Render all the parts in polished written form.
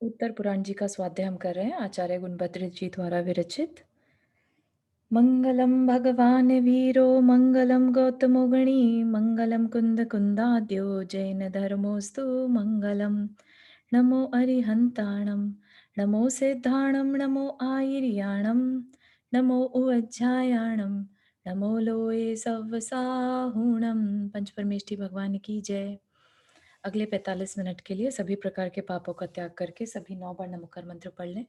उत्तर पुराण जी का स्वाध्याय हम कर रहे हैं आचार्य गुणभद्र जी द्वारा विरचित। मंगलम भगवान वीरो मंगलम गौतमो गणी मंगलम कुंद कुंदाद्यो जैन धर्मोस्तु मंगलम। नमो अरिहंताणम नमो सिद्धाणम नमो आयर्याणम नमो उज्जायाणम नमो लोये सव्वसाहुणम। पंचपरमेष्ठी भगवान की जय। अगले 45 मिनट के लिए सभी प्रकार के पापों का त्याग करके सभी 9 बार नमोकार मंत्र पढ़ लें।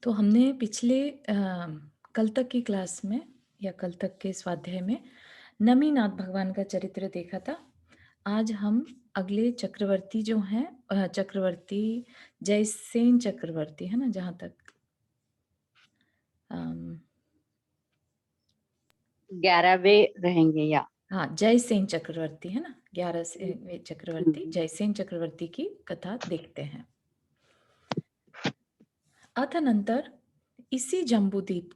तो हमने पिछले कल तक की क्लास में या कल तक के स्वाध्याय में नमीनाथ भगवान का चरित्र देखा था। आज हम अगले चक्रवर्ती जो हैं चक्रवर्ती जयसेन चक्रवर्ती है ना, जहाँ तक 11वें रहेंगे या हाँ, जयसेन चक्रवर्ती है ना, 11वें चक्रवर्ती जयसेन चक्रवर्ती की कथा देखते हैं। अतनंतर इसी जम्बूद्वीप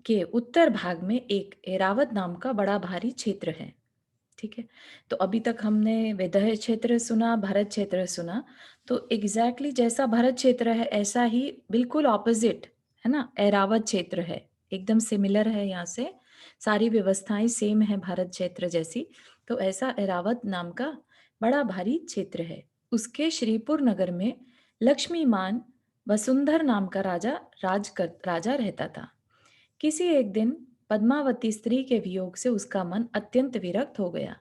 के उत्तर भाग में एक एरावत नाम का बड़ा भारी क्षेत्र है। ठीक है, तो अभी तक हमने विदर्भ क्षेत्र सुना, भरत क्षेत्र सुना। तो एग्जैक्टली जैसा भरत क्षेत्र है ऐसा ही बिल्कुल ऑपोजिट है ना, एरावत क्षेत्र है, एकदम सिमिलर है। यहाँ से सारी व्यवस्थाएं सेम है भारत क्षेत्र जैसी। तो ऐसा एरावत नाम का बड़ा भारी क्षेत्र है। उसके श्रीपुर नगर में लक्ष्मीमान वसुंधर नाम का राजा रहता था। किसी एक दिन पद्मावती स्त्री के वियोग से उसका मन अत्यंत विरक्त हो गया,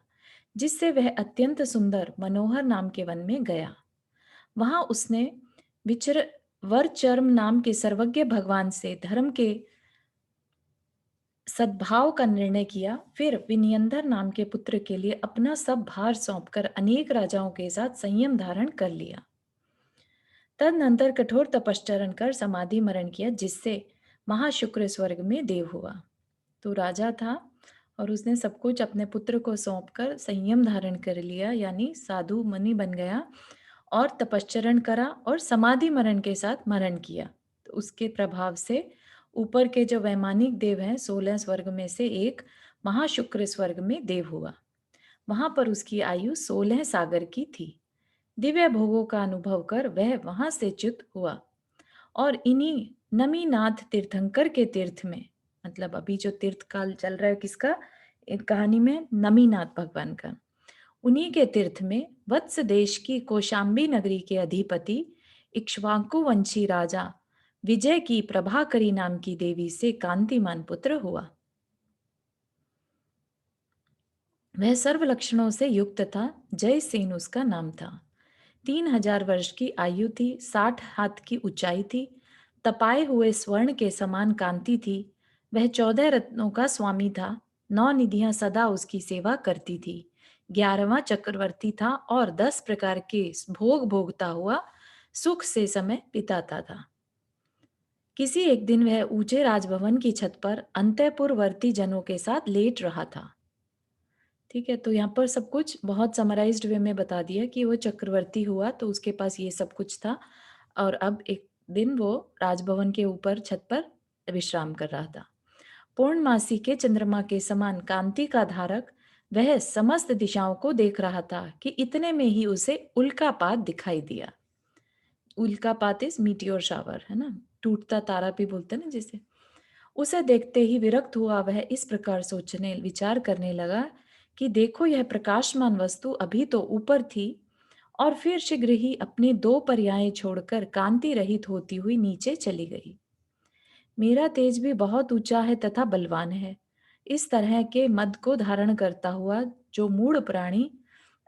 जिससे वह अत्यंत सुंदर मनोहर नाम के वन में गया। वहां उसने विचर वरचर्म नाम के सर्वज्ञ भगवान से धर्म के सद्भाव का निर्णय किया। फिर विनयंधर नाम के पुत्र के लिए अपना सब भार सौंपकर अनेक राजाओं के साथ संयम धारण कर लिया। तदनंतर कठोर तपश्चरण कर समाधि मरण किया, जिससे महाशुक्र स्वर्ग में देव हुआ। तो राजा था और उसने सब कुछ अपने पुत्र को सौंपकर संयम धारण कर लिया, यानी साधु मुनि बन गया और तपश्चरण करा और समाधि मरण के साथ मरण किया। तो उसके प्रभाव से ऊपर के जो वैमानिक देव हैं 16 स्वर्ग में से एक महाशुक्र स्वर्ग में देव हुआ। वहां पर उसकी आयु 16 सागर की थी। दिव्य भोगों का अनुभव कर वह वहां से च्युत हुआ और इन्हीं नमीनाथ तीर्थंकर के तीर्थ में, मतलब अभी जो तीर्थ काल चल रहा है किसका, एक कहानी में नमीनाथ भगवान का, उन्हीं के तीर्थ में वत्स देश की कौशाम्बी नगरी के अधिपति इक्ष्वाकु वंशी राजा विजय की प्रभाकरी नाम की देवी से कांतिमान पुत्र हुआ। वह सर्व लक्षणों से युक्त था। जयसेन उसका नाम था। 3000 वर्ष की आयु थी, 60 हाथ की ऊंचाई थी, तपाए हुए स्वर्ण के समान कांति थी। वह 14 रत्नों का स्वामी था। 9 निधियां सदा उसकी सेवा करती थी। 11वां चक्रवर्ती था और 10 प्रकार के भोग भोगता हुआ सुख से समय बिताता था। किसी एक दिन वह ऊंचे राजभवन की छत पर अंतःपुरवर्ती जनों के साथ लेट रहा था। ठीक है, तो यहाँ पर सब कुछ बहुत समराइज्ड वे में बता दिया कि वो चक्रवर्ती हुआ तो उसके पास ये सब कुछ था, और अब एक दिन वो राजभवन के ऊपर छत पर विश्राम कर रहा था। पूर्णमासी के चंद्रमा के समान कांति का धारक वह समस्त दिशाओं को देख रहा था कि इतने में ही उसे उल्कापात दिखाई दिया। उल्कापात इज मीटियोर शावर है ना, टूटता तारा भी बोलते हैं ना जिसे। उसे देखते ही विरक्त हुआ वह इस प्रकार सोचने विचार करने लगा कि देखो, यह प्रकाशमान वस्तु अभी तो ऊपर थी और फिर शीघ्र ही अपने 2 पर्याय छोड़कर कांति रहित होती हुई नीचे चली गई। मेरा तेज भी बहुत ऊंचा है तथा बलवान है। इस तरह के मद को धारण करता हुआ जो मूढ़ प्राणी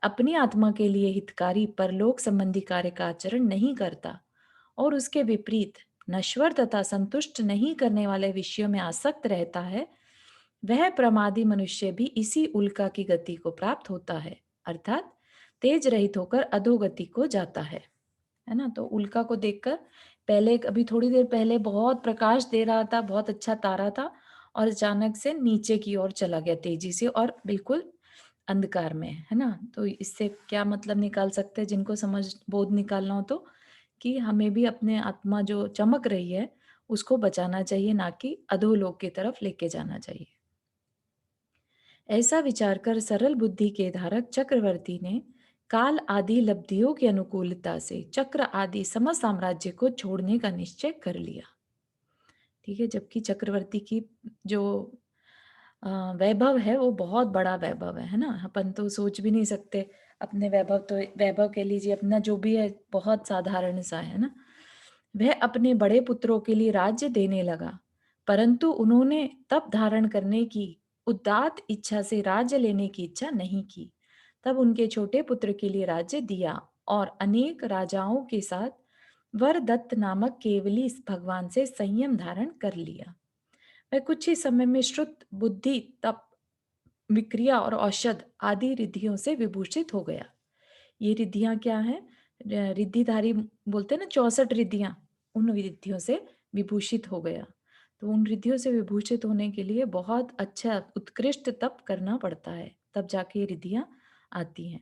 अपनी आत्मा के लिए हितकारी परलोक संबंधी कार्य का आचरण नहीं करता और उसके विपरीत नश्वर तथा संतुष्ट नहीं करने वाले विषयों में आसक्त रहता है, वह प्रमादी मनुष्य भी इसी उल्का की गति को प्राप्त होता है, अर्थात तेज रहित होकर अधोगति को जाता है ना? तो उल्का को देखकर पहले अभी थोड़ी देर पहले बहुत प्रकाश दे रहा था, बहुत अच्छा तारा था और अचानक से नीचे की ओर चला गया तेजी से और बिल्कुल अंधकार में, है ना? तो इससे क्या मतलब निकाल सकते हैं जिनको समझ बोध निकालना हो तो, कि हमें भी अपने आत्मा जो चमक रही है, उसको बचाना चाहिए, ना कि अधोलोक की तरफ लेके जाना चाहिए। ऐसा विचार कर सरल बुद्धि के धारक चक्रवर्ती ने काल आदि लब्धियों की अनुकूलता से चक्र आदि समस्त साम्राज्य को छोड़ने का निश्चय कर लिया। ठीक है, जबकि चक्रवर्ती की जो वैभव है वो बहुत बड़ा वैभव है ना? अपन तो सोच भी नहीं सकते अपने वैभव, तो वैभव कह लीजिए अपना जो भी है बहुत साधारण सा है ना? वह अपने बड़े पुत्रों के लिए राज्य देने लगा, परंतु उन्होंने तप धारण करने की उदात्त इच्छा से राज्य लेने की इच्छा नहीं की। तब उनके छोटे पुत्र के लिए राज्य दिया और अनेक राजाओं के साथ वरदत्त नामक केवली इस भगवान से संयम धारण कर लिया। वह कुछ ही समय में श्रुत बुद्धि तप विक्रिया और औषध आदि रिद्धियों से विभूषित हो गया। ये रिद्धियां क्या है? रिद्धिधारी बोलते हैं ना, 64 रिद्धियां, उन रिद्धियों से विभूषित हो गया। तो उन रिद्धियों से विभूषित होने के लिए बहुत अच्छा उत्कृष्ट तप करना पड़ता है, तब जाके ये रिद्धियां आती हैं।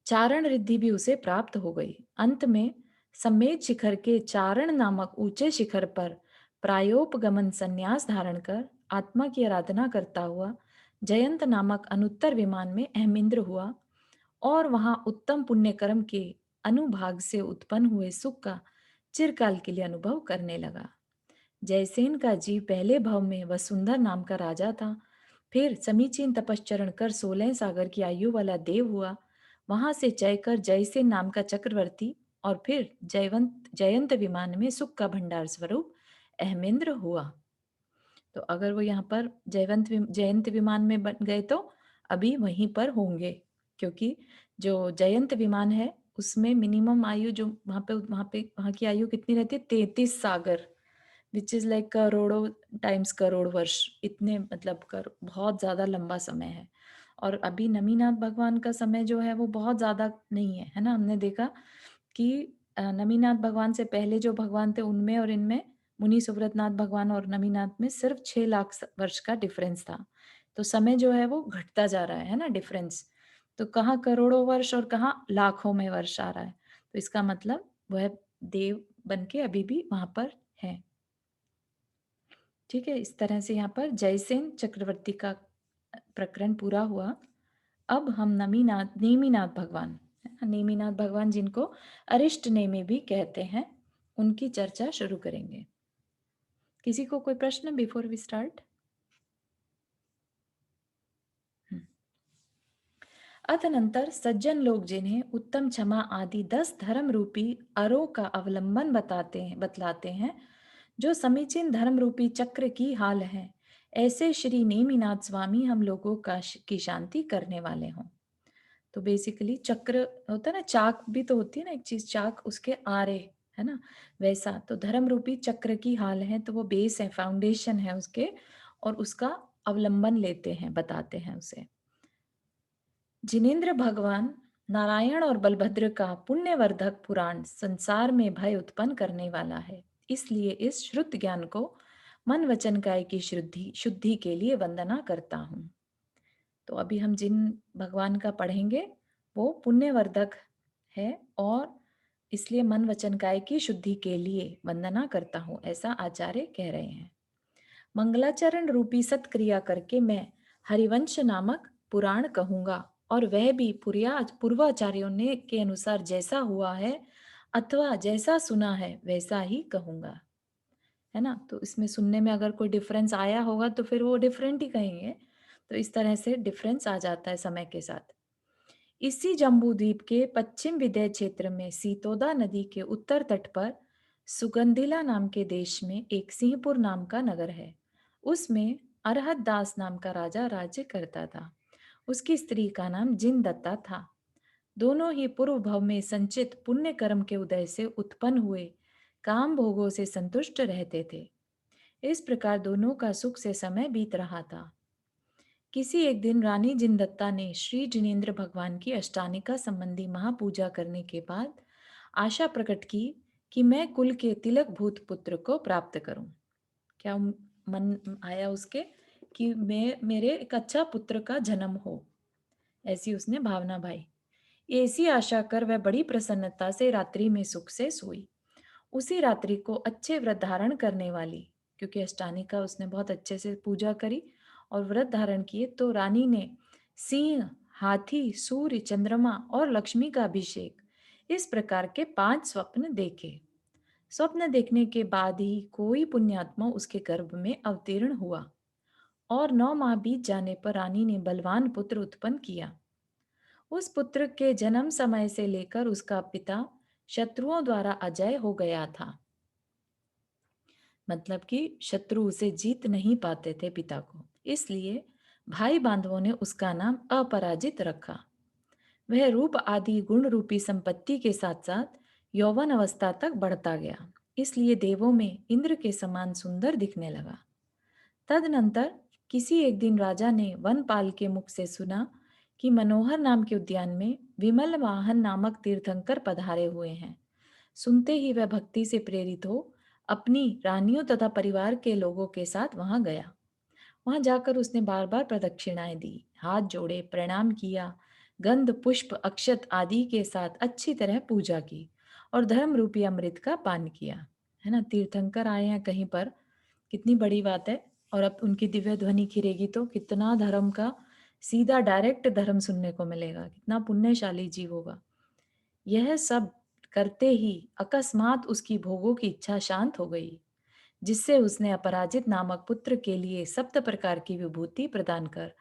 चारण रिद्धि भी उसे प्राप्त हो गई। अंत में सम्मेद शिखर के चारण नामक ऊंचे शिखर पर प्रायोपगमन संन्यास धारण कर आत्मा की आराधना करता हुआ जयंत नामक अनुत्तर विमान में अहमिंद्र हुआ और वहां उत्तम पुण्य कर्म के अनुभाग से उत्पन्न हुए सुख का चिरकाल के लिए अनुभव करने लगा। जयसेन का जीव पहले भव में वसुंधर नाम का राजा था, फिर समीचीन तपश्चरण कर 16 सागर की आयु वाला देव हुआ, वहां से जय कर जयसेन नाम का चक्रवर्ती और फिर जयंत विमान में सुख का भंडार स्वरूप अहमेंद्र हुआ। तो अगर वो यहाँ पर जयंत विमान में बन गए तो अभी वहीं पर होंगे, क्योंकि जो जयंत विमान है उसमें मिनिमम आयु जो वहाँ की आयु कितनी रहती है? 33 सागर, विच इज लाइक करोड़ों टाइम्स करोड़ वर्ष, इतने मतलब कर बहुत ज्यादा लंबा समय है। और अभी नमीनाथ भगवान का समय जो है वो बहुत ज्यादा नहीं है, है ना? हमने देखा कि नमीनाथ भगवान से पहले जो भगवान थे उनमें और इनमें, मुनि सुव्रतनाथ भगवान और नमीनाथ में सिर्फ 6 लाख वर्ष का डिफरेंस था। तो समय जो है वो घटता जा रहा है ना, डिफरेंस। तो कहाँ करोड़ों वर्ष और कहाँ लाखों में वर्ष आ रहा है। तो इसका मतलब वह देव बन के अभी भी वहां पर है। ठीक है, इस तरह से यहाँ पर जयसेन चक्रवर्ती का प्रकरण पूरा हुआ। अब हम नेमिनाथ भगवान, है ना, नेमिनाथ भगवान जिनको अरिष्ट नेमि भी कहते हैं, उनकी चर्चा शुरू करेंगे। किसी को कोई प्रश्न बिफोर वी स्टार्ट? अतनंतर सज्जन लोग जिन्हें उत्तम क्षमा आदि 10 धर्म रूपी अरों का अवलंबन बतलाते हैं, जो समीचीन धर्म रूपी चक्र की हाल है, ऐसे श्री नेमिनाथ स्वामी हम लोगों की शांति करने वाले हों। तो बेसिकली चक्र होता है ना, चाक भी तो होती है ना एक चीज, चाक उसके आरे, है ना? वैसा तो धर्म रूपी चक्र की हाल है, तो वो बेस है, फाउंडेशन है उसके, और उसका अवलंबन लेते हैं, बताते हैं उसे। जिनेन्द्र भगवान नारायण और बलभद्र का पुण्यवर्धक पुराण संसार में भय उत्पन्न करने वाला है, इसलिए इस श्रुत ज्ञान को मन वचन काय की शुद्धि शुद्धि के लिए वंदना करता हूँ। तो अभी हम जिन भगवान का पढ़ेंगे वो पुण्यवर्धक है, और इसलिए मन वचन काय की शुद्धि के लिए वंदना करता हूँ, ऐसा आचार्य कह रहे हैं। मंगलाचरण रूपी सत्क्रिया करके मैं हरिवंश नामक पुराण कहूंगा, और वह भी पूर्वाचार्यों ने के अनुसार जैसा हुआ है अथवा जैसा सुना है वैसा ही कहूंगा, है ना? तो इसमें सुनने में अगर कोई डिफरेंस आया होगा तो फिर वो डिफरेंट ही कहेंगे। तो इस तरह से डिफरेंस आ जाता है समय के साथ। इसी जम्बू द्वीप के पश्चिम विदय क्षेत्र में सीतोदा नदी के उत्तर तट पर सुगंधिला नाम के देश में एक सिंहपुर नाम का नगर है। उसमें अरहत दास नाम का राजा राज्य करता था। उसकी स्त्री का नाम जिन दत्ता था। दोनों ही पूर्व भव में संचित पुण्य कर्म के उदय से उत्पन्न हुए काम भोगों से संतुष्ट रहते थे। इस प्रकार दोनों का सुख से समय बीत रहा था। किसी एक दिन रानी जिनदत्ता ने श्री जिनेंद्र भगवान की अष्टानिका संबंधी महापूजा करने के बाद आशा प्रकट की कि मैं कुल के तिलक भूत पुत्र को प्राप्त करूं। क्या मन आया उसके कि मैं मेरे एक अच्छा पुत्र का जन्म हो, ऐसी उसने भावना भाई। ऐसी आशा कर वह बड़ी प्रसन्नता से रात्रि में सुख से सोई। उसी रात्रि को अच्छे व्रत धारण करने वाली, क्योंकि अष्टानी का उसने बहुत अच्छे से पूजा करी और व्रत धारण किए, तो रानी ने सिंह, हाथी, सूर्य, चंद्रमा और लक्ष्मी का अभिषेक इस प्रकार के 5 स्वप्न देखे। स्वप्न देखने के बाद ही कोई पुण्यात्मा उसके गर्भ में अवतीर्ण हुआ और 9 माह बीत जाने पर रानी ने बलवान पुत्र उत्पन्न किया। उस पुत्र के जन्म समय से लेकर उसका पिता शत्रुओं द्वारा अजय हो गया था। मतलब कि शत्रु उसे जीत नहीं पाते थे पिता को, इसलिए भाई बांधवों ने उसका नाम अपराजित रखा। वह रूप आदि गुण रूपी संपत्ति के साथ साथ यौवन अवस्था तक बढ़ता गया, इसलिए देवों में इंद्र के समान सुंदर दिखने लगा। तदनंतर किसी एक दिन राजा ने वनपाल के मुख से सुना कि मनोहर नाम के उद्यान में विमल वाहन नामक तीर्थंकर पधारे हुए हैं। सुनते ही वह भक्ति से प्रेरित हो अपनी रानियों तथा परिवार के लोगों के साथ वहां गया। वहां जाकर उसने बार बार प्रदक्षिणाएं दी, हाथ जोड़े, प्रणाम किया, गंध पुष्प अक्षत आदि के साथ अच्छी तरह पूजा की और धर्म रूपी अमृत का पान किया। है ना, तीर्थंकर आए हैं कहीं पर, कितनी बड़ी बात है। और अब उनकी दिव्य ध्वनि खिरेगी तो कितना धर्म का सीधा डायरेक्ट धर्म सुनने को मिलेगा, कितना पुण्यशाली जीव होगा। यह सब करते ही अकस्मात उसकी भोगों की इच्छा शांत हो गई, जिससे उसने अपराजित नामक पुत्र के लिए सप्त प्रकार की विभूति प्रदान कर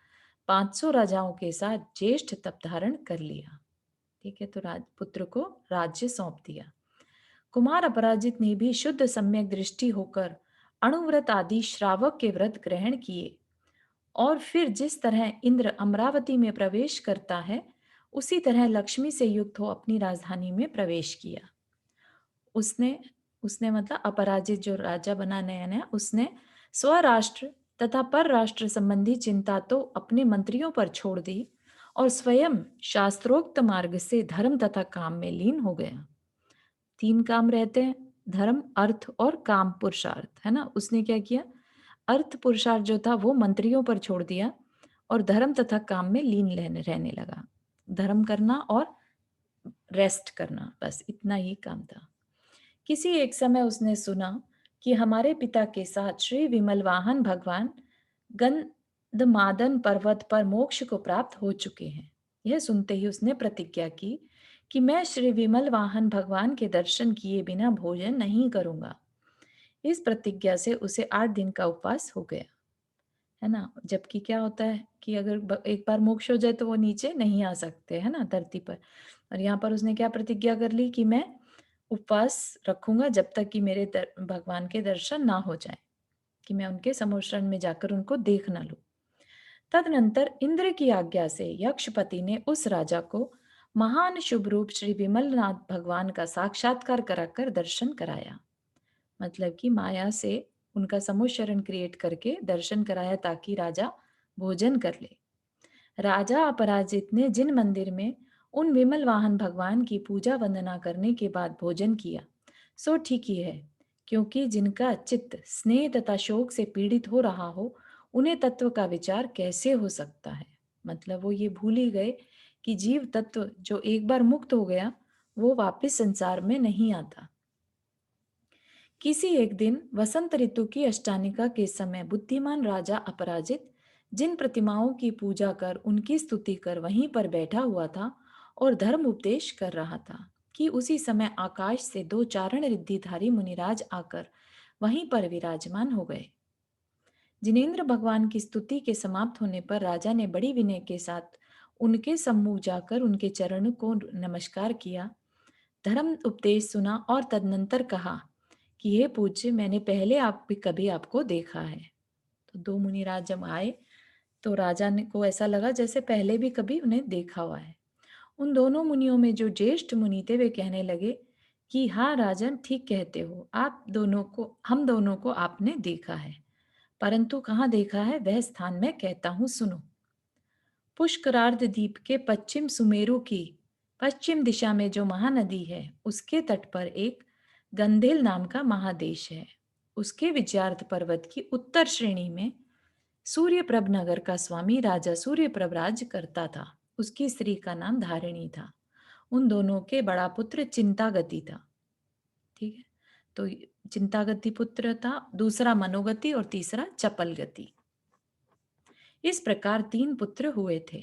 500 राजाओं के साथ ज्येष्ठ तप धारण कर लिया। ठीक है, तो राजपुत्र को राज्य सौंप दिया। कुमार अपराजित ने भी शुद्ध सम्यक दृष्टि होकर अणुव्रत आदि श्रावक के व्रत ग्रहण किए और फिर जिस तरह इंद्र अमरावती में प्रवेश करता है, उसी तरह लक्ष्मी से युक्त हो अपनी राजधानी में प्रवेश किया। उसने उसने मतलब अपराजित जो राजा बना नया नया, उसने स्वराष्ट्र तथा परराष्ट्र संबंधी चिंता तो अपने मंत्रियों पर छोड़ दी और स्वयं शास्त्रोक्त मार्ग से धर्म तथा काम में लीन हो गया। 3 काम रहते हैं, धर्म, अर्थ और काम पुरुषार्थ, है ना। उसने क्या किया, अर्थ पुरुषार्थ जो था वो मंत्रियों पर छोड़ दिया और धर्म तथा काम में लीन रहने लगा। धर्म करना और रेस्ट करना, बस इतना ही काम था। किसी एक समय उसने सुना कि हमारे पिता के साथ श्री विमल वाहन भगवान गंधमादन पर्वत पर मोक्ष को प्राप्त हो चुके हैं। यह सुनते ही उसने प्रतिज्ञा की कि मैं श्री विमल वाहन भगवान के दर्शन किए बिना भोजन नहीं करूंगा। इस प्रतिज्ञा से उसे 8 दिन का उपवास हो गया, है ना। जबकि क्या होता है कि अगर एक बार मोक्ष हो जाए तो वो नीचे नहीं आ सकते, है ना, धरती पर। और यहाँ पर उसने क्या प्रतिज्ञा कर ली कि मैं उपवास रखूंगा जब तक कि मेरे भगवान के दर्शन ना हो जाए, कि मैं उनके समोशरण में जाकर उनको देख ना लूं। तदनंतर इंद्र की आज्ञा से यक्षपति ने उस राजा को महान शुभ रूप श्री विमलनाथ भगवान का साक्षात्कार कराकर दर्शन कराया। मतलब कि माया से उनका समोशरण क्रिएट करके दर्शन कराया ताकि राजा भोजन कर ले। राजा अपराजित ने जिन मंदिर में उन विमल वाहन भगवान की पूजा वंदना करने के बाद भोजन किया, सो ठीक ही है, क्योंकि जिनका चित्त स्नेह तथा शोक से पीड़ित हो रहा हो, उन्हें तत्व का विचार कैसे हो सकता है। मतलब वो ये भूल ही गए कि जीव तत्व जो एक बार मुक्त हो गया वो वापस संसार में नहीं आता। किसी एक दिन वसंत ऋतु की अष्टानिका के समय बुद्धिमान राजा अपराजित जिन प्रतिमाओं की पूजा कर उनकी स्तुति कर वहीं पर बैठा हुआ था और धर्म उपदेश कर रहा था कि उसी समय आकाश से 2 चारण रिद्धिधारी मुनिराज आकर वहीं पर विराजमान हो गए। जिनेन्द्र भगवान की स्तुति के समाप्त होने पर राजा ने बड़ी विनय के साथ उनके सम्मुख जाकर उनके चरण को नमस्कार किया, धर्म उपदेश सुना और तदनंतर कहा कि ये पूज्य, मैंने पहले आप भी कभी आपको देखा है। तो 2 मुनिराज जब आए तो राजा ने को ऐसा लगा जैसे पहले भी कभी उन्हें देखा हुआ है। उन दोनों मुनियों में जो ज्येष्ठ मुनि थे वे कहने लगे कि हाँ राजन, ठीक कहते हो, आप दोनों को हम दोनों को आपने देखा है, परंतु कहाँ देखा है वह स्थान मैं कहता हूँ, सुनो। पुष्करार्ध द्वीप के पश्चिम सुमेरु की पश्चिम दिशा में जो महानदी है, उसके तट पर एक गंधेल नाम का महादेश है। उसके विजयार्थ पर्वत की उत्तर श्रेणी में सूर्यप्रभ नगर का स्वामी राजा सूर्यप्रभ राज्य करता था। उसकी स्त्री का नाम धारिणी था। उन दोनों के बड़ा पुत्र चिंतागति था। ठीक है, तो चिंतागति पुत्र था, दूसरा मनोगति और तीसरा चपलगति। इस प्रकार तीन पुत्र हुए थे।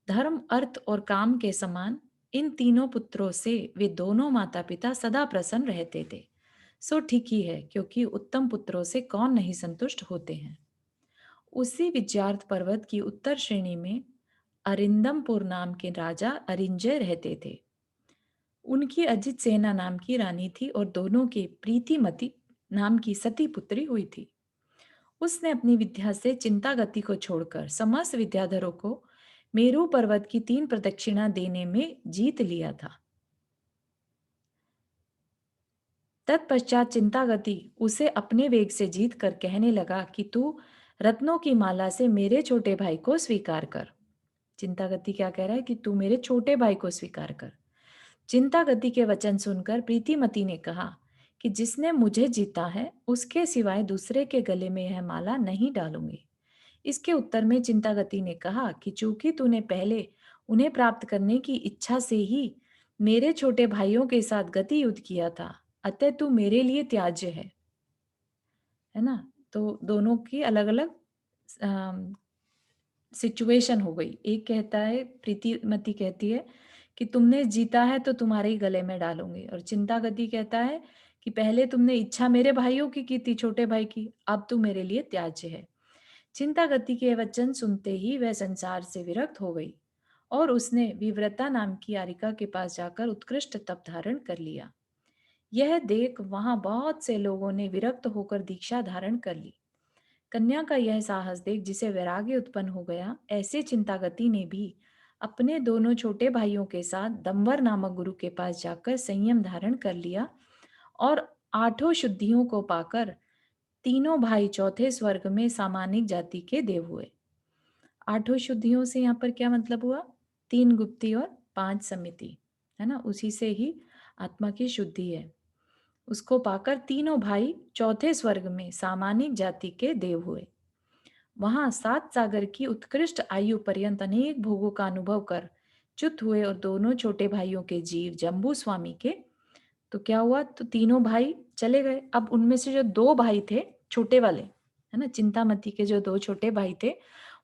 धर्म, अर्थ और काम के समान इन तीनों पुत्रों से वे दोनों माता पिता सदा प्रसन्न रहते थे। सो ठीक ही है, क्योंकि उत्तम पुत्रों से कौन नहीं संतुष्ट होते हैं। उसी विजयार्थ पर्वत की उत्तर श्रेणी में अरिंदमपुर नाम के राजा अरिंजय रहते थे। उनकी अजित सेना नाम की रानी थी और दोनों के प्रीतिमती नाम की सती पुत्री हुई थी। उसने अपनी विद्या से चिंतागति को छोड़कर समस्त विद्याधरों को मेरू पर्वत की 3 प्रदक्षिणा देने में जीत लिया था। तत्पश्चात चिंतागति उसे अपने वेग से जीत कर कहने लगा कि तू रत्नों की माला से मेरे छोटे भाई को स्वीकार कर। चिंतागति क्या कह रहा है कि तू मेरे छोटे भाई को स्वीकार कर। चिंतागति के वचन सुनकर प्रीतिमती ने कहा कि जिसने मुझे जीता है, उसके सिवाय दूसरे के गले में यह माला नहीं डालूंगी। इसके उत्तर में चिंतागति ने कहा कि चूंकि तूने पहले उन्हें प्राप्त करने की इच्छा से ही मेरे छोटे भाइयों के साथ गति युद्ध किया था, अतः तू मेरे लिए त्याज्य है ना। तो दोनों की अलग अलग सिचुएशन हो गई। एक कहता है, प्रीतिमती कहती है कि तुमने जीता है तो तुम्हारे ही गले में डालूंगी, और चिंतागति कहता है कि पहले तुमने इच्छा मेरे भाइयों की थी, छोटे भाई की, अब तू मेरे लिए त्याज्य है। चिंतागति के वचन सुनते ही वह संसार से विरक्त हो गई और उसने विव्रता नाम की आरिका के पास जाकर उत्कृष्ट तप धारण कर लिया। यह देख वहां बहुत से लोगों ने विरक्त होकर दीक्षा धारण कर ली। कन्या का यह साहस देख जिसे वैराग्य उत्पन्न हो गया, ऐसे चिंतागति ने भी अपने दोनों छोटे भाइयों के साथ दंवर नामक गुरु के पास जाकर संयम धारण कर लिया और आठों शुद्धियों को पाकर तीनों भाई चौथे स्वर्ग में सामानिक जाति के देव हुए। आठों शुद्धियों से यहाँ पर क्या मतलब हुआ? 3 गुप्ती और 5 समिति, है ना, उसी से ही आत्मा की शुद्धि है। उसको पाकर तीनों भाई चौथे स्वर्ग में सामानिक जाति के देव हुए। वहां 7 सागर की उत्कृष्ट आयु पर्यंत अनेक भोगों का अनुभव कर च्युत हुए और दोनों छोटे भाइयों के जीव जम्बू स्वामी के, तो क्या हुआ, तो तीनों भाई चले गए। अब उनमें से जो 2 भाई थे, छोटे वाले, है ना, चिंतामती के जो 2 छोटे भाई थे,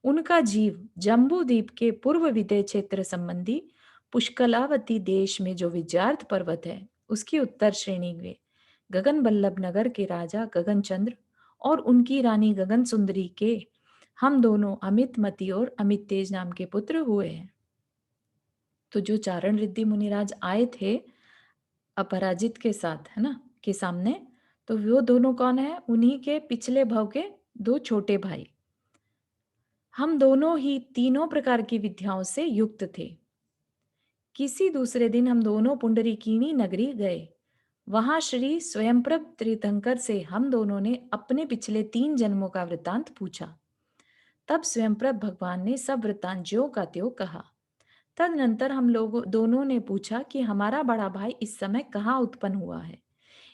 उनका जीव जम्बू द्वीप के पूर्व विदय क्षेत्र संबंधी पुष्कलावती देश में जो विजयार्थ पर्वत है, उसकी उत्तर श्रेणी में गगन बल्लभ नगर के राजा गगनचंद्र और उनकी रानी गगन सुंदरी के हम दोनों अमित मति और अमित तेज नाम के पुत्र हुए हैं। तो जो चारण रिद्धि मुनिराज आए थे अपराजित के साथ, है ना, के सामने, तो वो दोनों कौन है? उन्हीं के पिछले भव के 2 छोटे भाई। हम दोनों ही तीनों प्रकार की विद्याओं से युक्त थे। किसी दूसरे दिन हम दोनों पुंडरीकीनी नगरी गए। वहां श्री स्वयंप्रभ तीर्थंकर से हम दोनों ने अपने पिछले 3 जन्मों का वृतांत पूछा। तब स्वयंप्रभ भगवान ने सब वृतांत ज्यों का त्यों कहा। तदनंतर हम लोग दोनों ने पूछा कि हमारा बड़ा भाई इस समय कहाँ उत्पन्न हुआ है।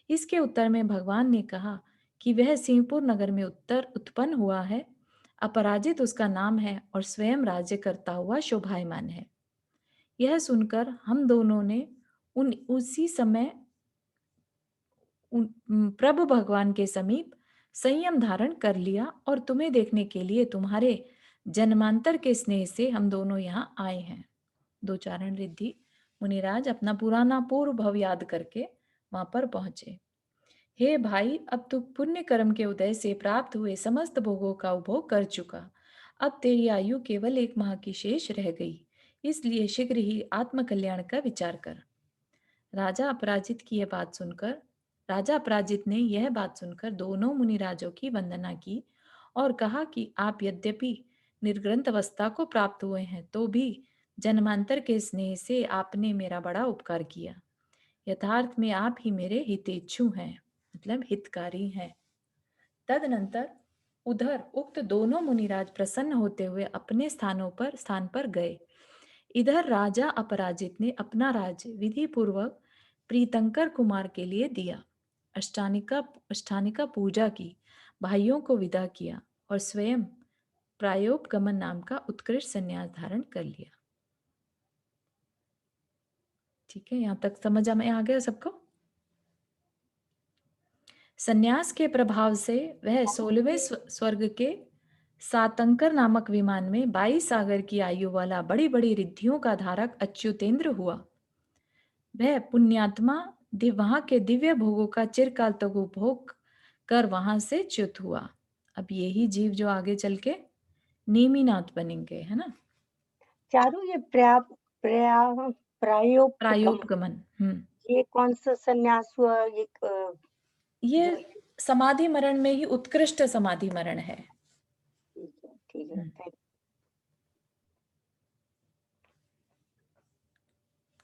इसके उत्तर में भगवान ने कहा कि वह सिंहपुर नगर में उत्तर उत्पन्न हुआ है। अपराजित उसका नाम है और स्वयं राज्य करता हुआ शोभायमान है। यह सुनकर हम दोनों ने उन उसी समय प्रभु भगवान के समीप संयम धारण कर लिया और तुम्हें देखने के लिए तुम्हारे जन्मांतर के स्नेह से हम दोनों यहाँ आए हैं। 2 चारण रिद्धि मुनिराज अपना पुराना पूर्व भव याद करके वहां पर पहुंचे। हे भाई, अब तू पुण्य कर्म के उदय से प्राप्त हुए समस्त भोगों का उपभोग कर चुका। अब तेरी आयु केवल 1 माह की शेष रह गई, इसलिए शीघ्र ही आत्म कल्याण का विचार कर। राजा अपराजित की यह बात सुनकर राजा अपराजित ने यह बात सुनकर दोनों मुनिराजों की वंदना की और कहा कि आप यद्यपि निर्ग्रंथ अवस्था को प्राप्त हुए हैं, तो भी जन्मांतर के स्नेह से आपने मेरा बड़ा उपकार किया। यथार्थ में आप ही मेरे हितेच्छु हैं, मतलब हितकारी हैं। तदनंतर उधर उक्त दोनों मुनिराज प्रसन्न होते हुए अपने स्थान पर गए। इधर राजा अपराजित ने अपना राज्य विधि पूर्वक प्रीतंकर कुमार के लिए दिया। अष्टानिका अष्टानिका पूजा की, भाइयों को विदा किया और स्वयं प्रायोपगमन नाम का उत्कृष्ट संन्यास धारण कर लिया। ठीक है, यहाँ तक समझ में आ गया सबको। संन्यास के प्रभाव से वह 16वें स्वर्ग के सातंकर नामक विमान में 22 सागर की आयु वाला बड़ी बड़ी रिद्धियों का धारक अच्युतेंद्र हुआ। वह पुण्यात्मा वहां के दिव्य भोगों का चिरकाल तक उपभोग कर वहां से च्युत हुआ। अब यही जीव जो आगे चल के नेमिनाथ बनेंगे, है ना। चारू ये प्रायोपगम, प्रायोपगमन। ये कौन सा संन्यास हुआ? ये जो समाधि मरण में ही उत्कृष्ट समाधि मरण है। ठीक है, थैंक।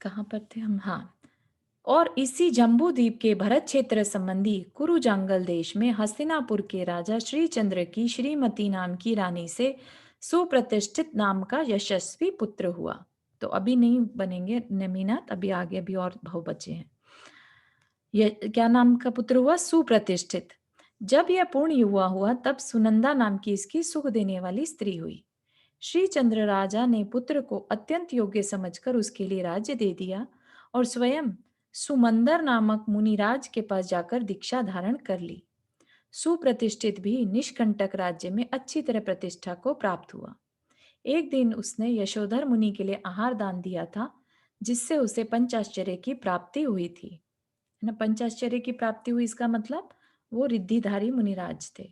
कहाँ पर थे हम? हाँ। और इसी जम्बू द्वीप के भरत क्षेत्र संबंधी कुरुजांगल देश में हस्तिनापुर के राजा श्रीचंद्र की श्रीमती नाम की रानी से सुप्रतिष्ठित नाम का यशस्वी पुत्र हुआ। तो अभी नहीं बनेंगे नेमिनाथ, अभी आगे अभी और भाव बचे हैं। यह क्या नाम का पुत्र हुआ? सुप्रतिष्ठित। जब यह पूर्ण युवा हुआ तब सुनंदा नाम की इसकी सुख देने वाली स्त्री हुई। श्री चंद्र राजा ने पुत्र को अत्यंत योग्य समझकर उसके लिए राज्य दे दिया और स्वयं सुमंदर नामक मुनिराज के पास जाकर दीक्षा धारण कर ली। सुप्रतिष्ठित भी निष्कंटक राज्य में अच्छी तरह प्रतिष्ठा को प्राप्त हुआ। एक दिन उसने यशोधर मुनि के लिए आहार दान दिया था, जिससे उसे पंचाश्चर्य की प्राप्ति हुई थी। है ना, पंचाश्चर्य की प्राप्ति हुई, इसका मतलब वो रिद्धिधारी मुनिराज थे।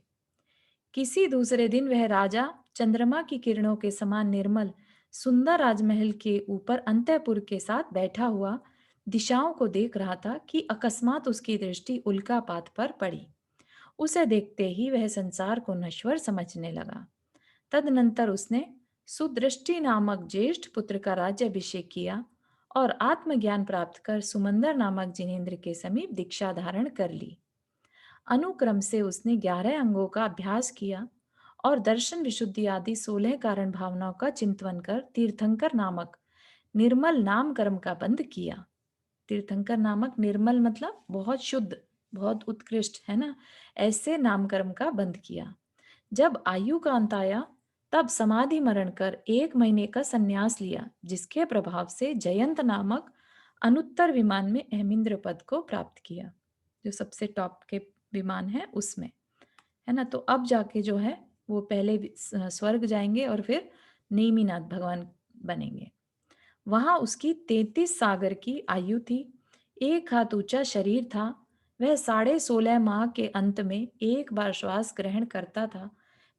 किसी दूसरे दिन वह राजा चंद्रमा की किरणों के समान निर्मल सुंदर राजमहल के ऊपर अंतःपुर के साथ बैठा हुआ दिशाओं को देख रहा था कि अकस्मात उसकी दृष्टि उल्कापात पर पड़ी। उसे देखते ही वह संसार को नश्वर समझने लगा। तदनंतर उसने सुदृष्टि नामक ज्येष्ठ पुत्र का राज्याभिषेक किया और आत्मज्ञान प्राप्त कर सुमंदर नामक जिनेन्द्र के समीप दीक्षा धारण कर ली। अनुक्रम से उसने 11 अंगों का अभ्यास किया और दर्शन विशुद्धि आदि 16 कारण भावनाओं का चिंतन कर तीर्थंकर नामक निर्मल नाम कर्म का बंध किया। तीर्थंकर नामक निर्मल मतलब बहुत शुद्ध, बहुत उत्कृष्ट, है ना, ऐसे नाम कर्म का बंध किया। जब आयु का अंत आया तब समाधि मरण कर 1 महीने का संन्यास लिया, जिसके प्रभाव से जयंत नामक अनुत्तर विमान में अहमिंद्र पद को प्राप्त किया, जो सबसे टॉप के विमान है उसमें, है ना। तो अब जाके जो है वो पहले स्वर्ग जाएंगे और फिर नेमिनाथ भगवान बनेंगे। वहां उसकी 33 सागर की आयु थी, 1 हाथ ऊंचा शरीर था। वह 16.5 माह के अंत में एक बार श्वास ग्रहण करता था।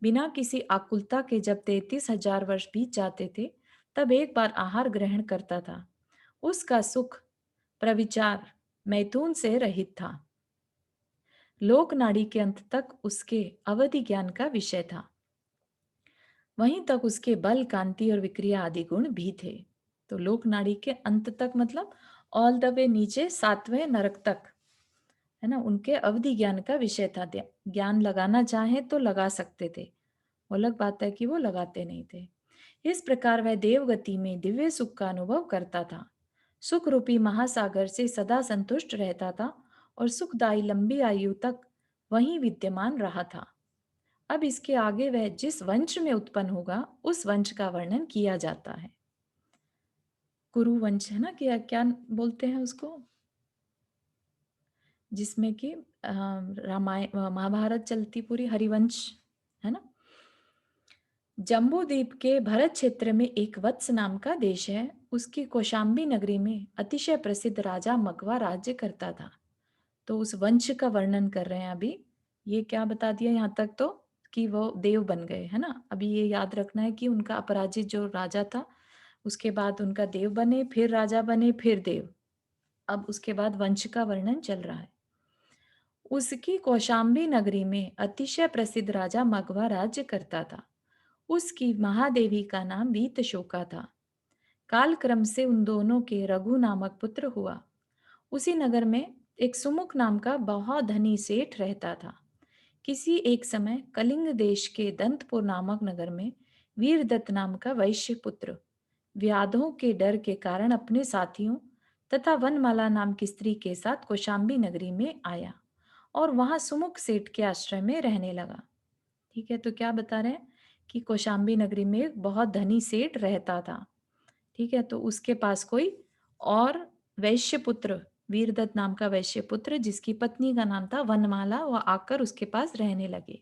बिना किसी आकुलता के जब 33,000 वर्ष बीत जाते थे तब एक बार आहार ग्रहण करता था। उसका सुख प्रविचार मैथुन से रहित था। लोक नाड़ी के अंत तक उसके अवधि ज्ञान का विषय था। वहीं तक उसके बल, कांति और विक्रिया आदि गुण भी थे। तो लोक नाड़ी के अंत तक मतलब ऑल द वे नीचे 7वें नरक तक, है ना, उनके अवधि ज्ञान का विषय था। ज्ञान लगाना चाहे तो लगा सकते थे, वो अलग बात है कि वो लगाते नहीं थे। इस प्रकार वह देवगति में दिव्य सुख का अनुभव करता था। सुख रूपी महासागर से सदा संतुष्ट रहता था और सुखदायी लंबी आयु तक वहीं विद्यमान रहा था। अब इसके आगे वह जिस वंश में उत्पन्न होगा उस वंश का वर्णन किया जाता है। कुरु वंश, है ना, क्या क्या बोलते हैं उसको, जिसमें कि रामायण महाभारत चलती पूरी, हरिवंश, है ना। जम्बू द्वीप के भरत क्षेत्र में एक वत्स नाम का देश है। उसकी कौशाम्बी नगरी में अतिशय प्रसिद्ध राजा मगवा राज्य करता था। तो उस वंश का वर्णन कर रहे हैं अभी। ये क्या बता दिया यहाँ तक तो, कि वो देव बन गए, है ना। अभी ये याद रखना है कि उनका अपराजित जो राजा था उसके बाद उनका देव बने, फिर राजा बने, फिर देव। अब उसके बाद वंश का वर्णन चल रहा है। उसकी कौशाम्बी नगरी में अतिशय प्रसिद्ध राजा मगवा राज्य करता था। उसकी महादेवी का नाम वीतशोका था। कालक्रम से उन दोनों के रघु नामक पुत्र हुआ। उसी नगर में एक सुमुख नाम का बहुत धनी सेठ रहता था। किसी एक समय कलिंग देश के दंतपुर नामक नगर में वीरदत्त नाम का वैश्य पुत्र व्याधों के डर के कारण अपने साथियों तथा वनमाला नाम की स्त्री के साथ कौशाम्बी नगरी में आया और वहां सुमुख सेठ के आश्रय में रहने लगा। ठीक है, तो क्या बता रहे हैं कि कौशाम्बी नगरी में एक बहुत धनी सेठ रहता था। ठीक है, तो उसके पास कोई और वैश्य पुत्र, वीरदत्त नाम का वैश्य पुत्र जिसकी पत्नी का नाम था वनमाला, वह आकर उसके पास रहने लगे।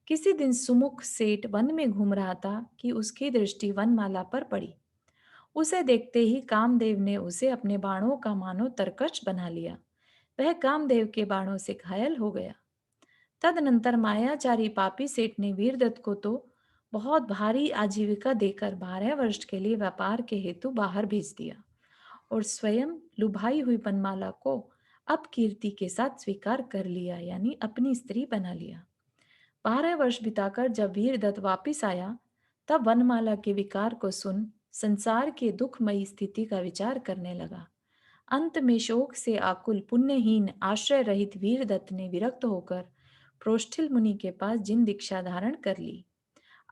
किसी दिन सुमुख सेठ वन में घूम रहा था कि उसकी दृष्टि वनमाला पर पड़ी। उसे देखते ही कामदेव ने उसे अपने बाणों का मानो तरकश बना लिया। वह कामदेव के बाणों से घायल हो गया। तदनंतर मायाचारी पापी सेठ ने वीरदत्त को तो बहुत भारी आजीविका देकर 12 वर्ष के लिए व्यापार के हेतु बाहर भेज दिया और स्वयं लुभाई हुई बनमाला को अपकीर्ति के साथ स्वीकार कर लिया, यानी अपनी स्त्री बना लिया। 12 वर्ष बिताकर जब वीरदत्त वापिस आया, तब वनमाला के विकार को सुन संसार की दुखमयी स्थिति का विचार करने लगा। अंत में शोक से आकुल पुण्यहीन आश्रय रहित वीरदत्त ने विरक्त होकर प्रोष्ठिल मुनि के पास जिन दीक्षा धारण कर ली।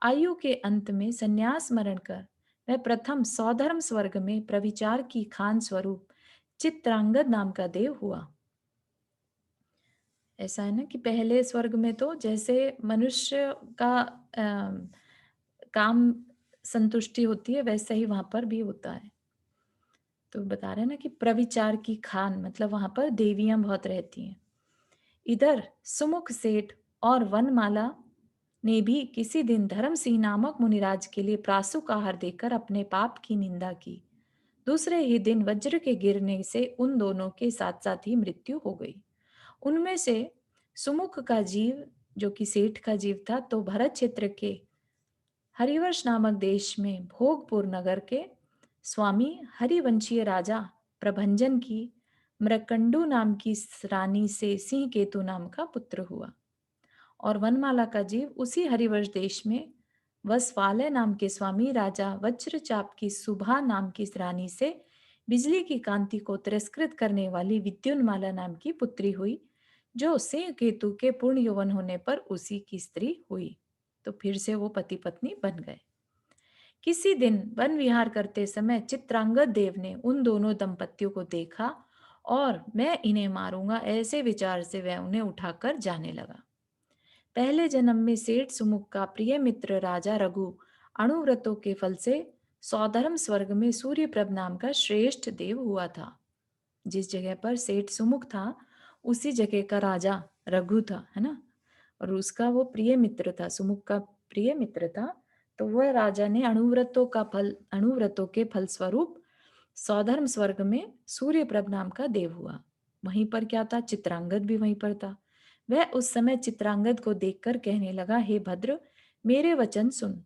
आयु के अंत में संन्यास स्मरण कर वह प्रथम सौधर्म स्वर्ग में प्रविचार की खान स्वरूप चित्रांगद नाम का देव हुआ। ऐसा है ना कि पहले स्वर्ग में तो जैसे मनुष्य का काम संतुष्टि होती है वैसे ही वहां पर भी होता है। तो बता रहे हैं ना कि प्रविचार की खान मतलब वहां पर देवियां बहुत रहती हैं। इधर सुमुख सेठ और वनमाला ने भी किसी दिन धर्म सिंह नामक मुनिराज के लिए प्रासुक आहार देकर अपने पाप की निंदा की। दूसरे ही दिन वज्र के गिरने से उन दोनों के साथ साथ ही मृत्यु हो गई। उनमें से सुमुख का जीव जो कि सेठ का जीव था तो भरत क्षेत्र के हरिवर्ष नामक देश में भोगपुर नगर के स्वामी हरिवंशीय राजा प्रभंजन की मृकंडू नाम की रानी से सिंह केतु नाम का पुत्र हुआ। और वनमाला का जीव उसी हरिवर्ष देश में वसवालय नाम के स्वामी राजा वज्रचाप की सुभा नाम की रानी से बिजली की कांति को तिरस्कृत करने वाली विद्युन्माला नाम की पुत्री हुई, जो सिंह केतु के पूर्ण यौवन होने पर उसी की स्त्री हुई। तो फिर से वो पति पत्नी बन गए। किसी दिन वन विहार करते समय चित्रांगद देव ने उन दोनों दंपतियों को देखा और मैं इन्हें मारूंगा ऐसे विचार से वह उन्हें उठाकर जाने लगा। पहले जन्म में सेठ सुमुख का प्रिय मित्र राजा रघु अणुव्रतों के फल से सौधर्म स्वर्ग में सूर्यप्रभ नाम का श्रेष्ठ देव हुआ था। जिस जगह पर सेठ सुमुख था उसी जगह का राजा रघु था, है ना। और उसका वो प्रिय मित्र था, सुमुख का प्रिय मित्र था। तो वह राजा ने अणुव्रतों के फल स्वरूप सौधर्म स्वर्ग में सूर्यप्रभ नाम का देव हुआ। वहीं पर क्या था, चित्रांगद भी वहीं पर था। वह उस समय चित्रांगद को देखकर कहने लगा, हे भद्र, मेरे वचन सुन।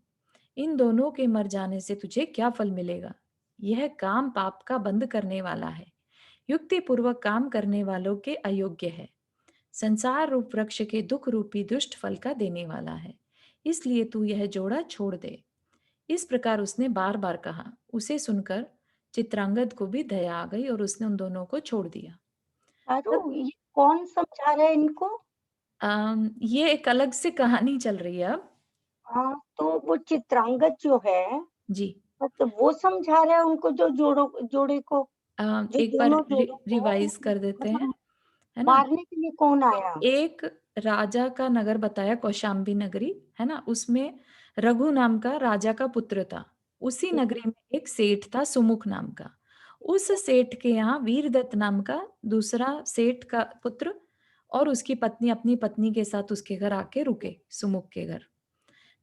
इन दोनों के मर जाने से तुझे क्या फल मिलेगा। यह काम पाप का बंद करने वाला है, युक्ति पूर्वक काम करने वालों के अयोग्य है, संसार रूप वृक्ष के दुख रूपी दुष्ट फल का देने वाला है, इसलिए तू यह जोड़ा छोड़ दे। इस प्रकार उसने बार बार कहा। उसे सुनकर चित्रांगद को भी दया आ गई और उसने उन दोनों को छोड़ दिया। चारू, तब ये कौन समझा रहा है इनको? ये एक अलग से कहानी चल रही है अब। हाँ, तो वो चित्रांगद जो है, जी। मतलब वो समझा रहा है उनको, जो जोड़े को, जो एक बार दोनों जोड़ों को रिवाइज कर देते हैं, मतलब है ना। मारने के लिए कौन आया? एक राजा का नगर बताया कौशाम्बी नगरी, है ना। उसमें रघु नाम का राजा का पुत्र था। उसी ठीक नगरी में एक सेठ था सुमुख नाम का। उस सेठ के यहाँ वीरदत्त नाम का दूसरा सेठ का पुत्र और उसकी पत्नी अपनी पत्नी के साथ उसके घर आके रुके, सुमुख के घर।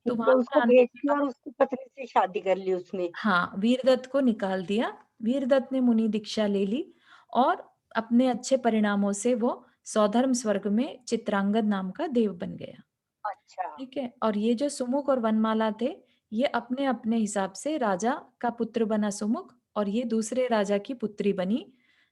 तो ठीक है, वहां पर उसको आने भेज के दिया बाद और उसकी पत्नी से शादी कर ली उसने। हाँ, वीरदत्त को निकाल दिया। वीरदत्त ने मुनि दीक्षा ले ली और अपने अच्छे परिणामों से वो सौधर्म स्वर्ग में चित्रांगद नाम का देव बन गया। अच्छा, ठीक है, और ये जो सुमुख और वनमाला थे, ये अपने अपने हिसाब से राजा का पुत्र बना सुमुख और ये दूसरे राजा की पुत्री बनी,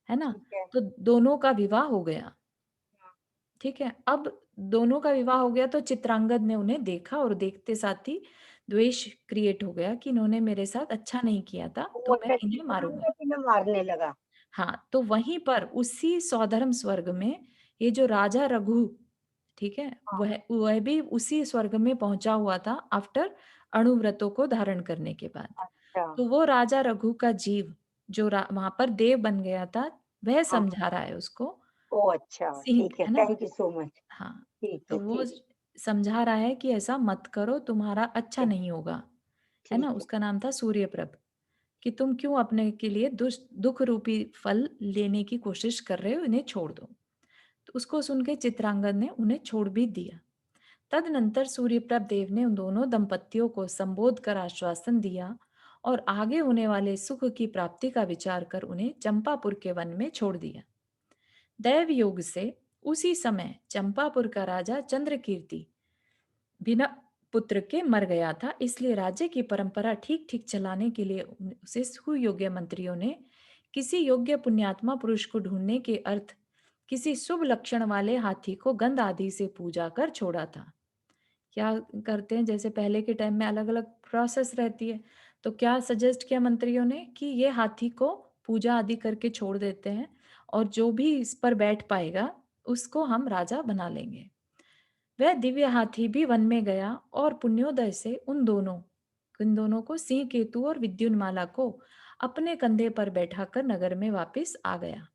है ना। ठीक है। तो दोनों का विवाह हो गया। हाँ, ठीक है, अब दोनों का विवाह हो गया तो चित्रांगद ने उन्हें देखा और देखते साथ ही द्वेष क्रिएट हो गया कि इन्होंने मेरे साथ अच्छा नहीं किया था, तो तो मैं अच्छा, इन्हें मारूंगा। चित्रांगद इन्हें मारने लगा। हाँ, तो वहीं पर उसी सौधर्म स्वर्ग में ये जो राजा रघु, ठीक है? हाँ, वह भी उसी स्वर्ग में पहुँचा हुआ था आफ्टर अणुव्रतों को धारण करने के बाद। अच्छा। तो वो राजा रघु का जीव जो वहां पर देव बन गया था, वह हाँ, समझा रहा है उसको ओह! अच्छा, सिंह, ठीक है, है ना? Thank you so much. हाँ, ठीक तो है, वो ठीक, समझा रहा है कि ऐसा मत करो, तुम्हारा अच्छा है, नहीं होगा, है ना? ठीक है। उसका नाम था सूर्यप्रभ, कि तुम क्यों अपने के लिए दुख रूपी फल लेने की कोशिश कर रहे हो, इन्हें छोड़ दो। तो उसको सुन के चित्रांगद ने उन्हें छोड़ भी दिया। तदनंतर सूर्यप्रभ देव ने उन दोनों दंपतियों को संबोध कर आश्वासन दिया और आगे होने वाले सुख की प्राप्ति का विचार कर उन्हें चंपापुर के वन में छोड़ दिया। दैव योग से उसी समय चंपापुर का राजा चंद्रकीर्ति बिना पुत्र के मर गया था, इसलिए राज्य की परंपरा ठीक ठीक चलाने के लिए उसे सुयोग्य मंत्रियों ने किसी योग्य पुण्यात्मा पुरुष को ढूंढने के अर्थ किसी शुभ लक्षण वाले हाथी को गंध आदि से पूजा कर छोड़ा था। क्या करते हैं, जैसे पहले के टाइम में अलग अलग प्रोसेस रहती है, तो क्या सजेस्ट किया मंत्रियों ने कि ये हाथी को पूजा आदि करके छोड़ देते हैं और जो भी इस पर बैठ पाएगा उसको हम राजा बना लेंगे। वह दिव्य हाथी भी वन में गया और पुण्योदय से इन दोनों को सिंह केतु और विद्युन्माला को अपने कंधे पर बैठाकर नगर में वापस आ गया।